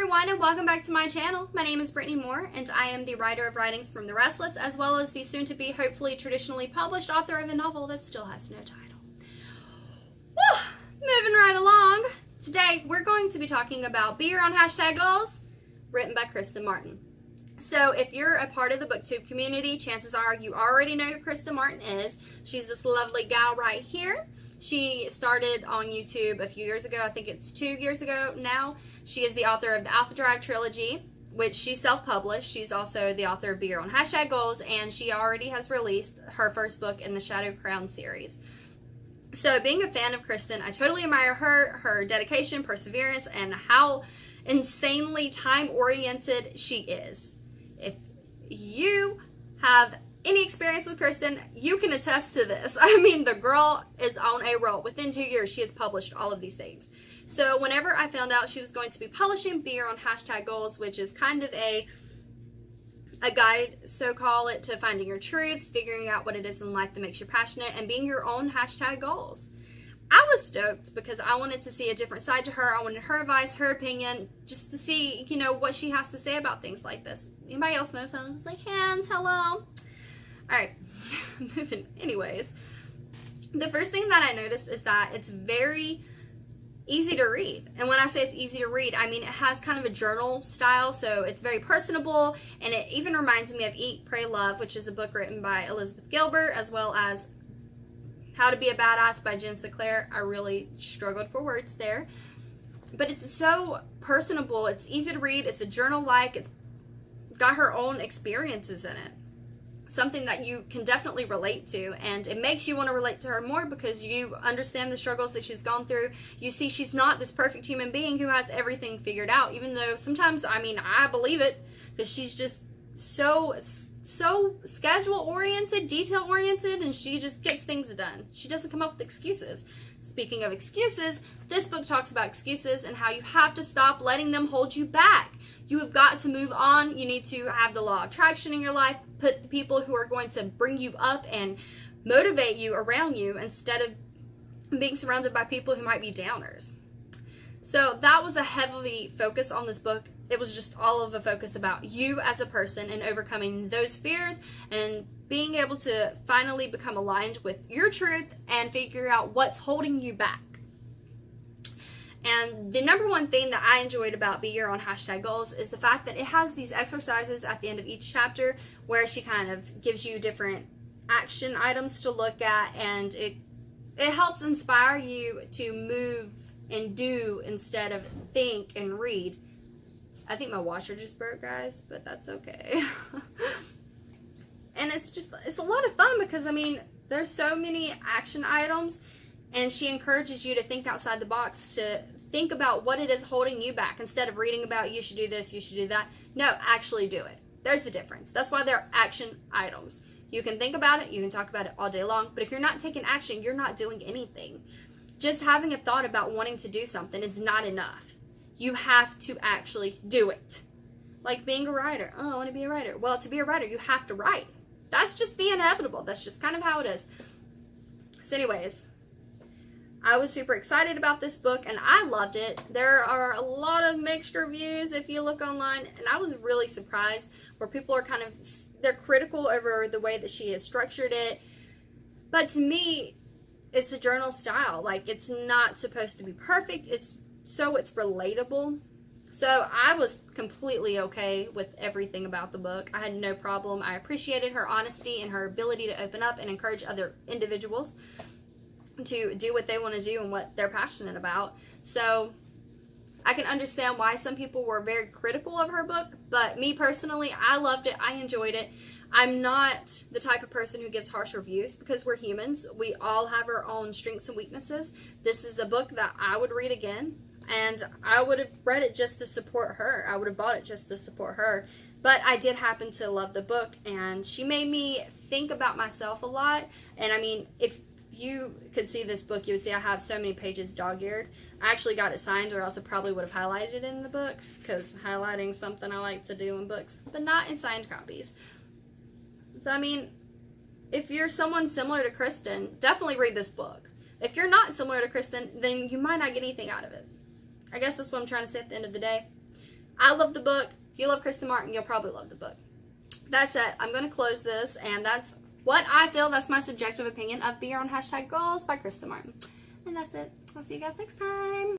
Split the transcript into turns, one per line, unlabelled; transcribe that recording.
everyone, and welcome back to my channel. My name is Brittany Moore, and I am the writer of writings from the Restless, as well as the soon-to-be, hopefully traditionally published author of a novel that still has no title. Whew, moving right along. Today, we're going to be talking about Be Your Own #Goals, written by Kristen Martin. So if you're a part of the booktube community, chances are you already know who Kristen Martin is. She's this lovely gal right here. She started on YouTube a few years ago. I think it's 2 years ago now. She is the author of the Alpha Drive trilogy, which she self-published. She's also the author of Be Your Own #Goals, and she already has released her first book in the Shadow Crown series. So being a fan of Kristen, I totally admire her dedication, perseverance, and how insanely time-oriented she is. If you have any experience with Kristen, you can attest to this. I mean, the girl is on a roll. Within 2 years, she has published all of these things. So whenever I found out she was going to be publishing Be Your Own #Goals, which is kind of a guide, so call it, to finding your truths, figuring out what it is in life that makes you passionate, and being your own #goals. I was stoked because I wanted to see a different side to her. I wanted her advice, her opinion, just to see, what she has to say about things like this. Anybody else know something? Just like, hands, hello. Alright, moving. Anyways, the first thing that I noticed is that it's very easy to read. And when I say it's easy to read, I mean it has kind of a journal style, so it's very personable, and it even reminds me of Eat, Pray, Love, which is a book written by Elizabeth Gilbert, as well as How to Be a Badass by Jen Sinclair. I really struggled for words there. But it's so personable, it's easy to read, it's a journal-like, it's got her own experiences in it. Something that you can definitely relate to, and it makes you want to relate to her more because you understand the struggles that she's gone through. You see she's not this perfect human being who has everything figured out, even though sometimes, I believe it, because she's just so schedule-oriented, detail-oriented, and she just gets things done. She doesn't come up with excuses. Speaking of excuses, this book talks about excuses and how you have to stop letting them hold you back. You have got to move on. You need to have the law of attraction in your life. Put the people who are going to bring you up and motivate you around you instead of being surrounded by people who might be downers. So that was a heavy focus on this book. It was just all of a focus about you as a person and overcoming those fears and being able to finally become aligned with your truth and figure out what's holding you back. And the number one thing that I enjoyed about Be Your Own #Goals is the fact that it has these exercises at the end of each chapter where she kind of gives you different action items to look at, and it helps inspire you to move and do instead of think and read. I think my washer just broke, guys, but that's okay. And it's a lot of fun because, there's so many action items, and she encourages you to think outside the box, to think about what it is holding you back instead of reading about you should do this, you should do that. No, actually do it. There's the difference. That's why they're action items. You can think about it, you can talk about it all day long, but if you're not taking action, you're not doing anything. Just having a thought about wanting to do something is not enough. You have to actually do it. Like being a writer. Oh, I want to be a writer. Well, to be a writer, you have to write. That's just the inevitable. That's just kind of how it is. So anyways, I was super excited about this book, and I loved it. There are a lot of mixed reviews if you look online, and I was really surprised where people are they're critical over the way that she has structured it. But to me, it's a journal style. Like, it's not supposed to be perfect. It's relatable. So I was completely okay with everything about the book. I had no problem. I appreciated her honesty and her ability to open up and encourage other individuals to do what they want to do and what they're passionate about. So I can understand why some people were very critical of her book, but me personally, I loved it. I enjoyed it. I'm not the type of person who gives harsh reviews because we're humans. We all have our own strengths and weaknesses. This is a book that I would read again, and I would have read it just to support her. I would have bought it just to support her. But I did happen to love the book, and she made me think about myself a lot. And if you could see this book, you would see I have so many pages dog-eared. I actually got it signed, or else I probably would have highlighted it in the book, because highlighting is something I like to do in books, but not in signed copies. So, if you're someone similar to Kristen, definitely read this book. If you're not similar to Kristen, then you might not get anything out of it. I guess that's what I'm trying to say at the end of the day. I love the book. If you love Kristen Martin, you'll probably love the book. That said, I'm going to close this, and that's what I feel. That's my subjective opinion of Be Your Own #Goals by Kristen Martin. And that's it. I'll see you guys next time.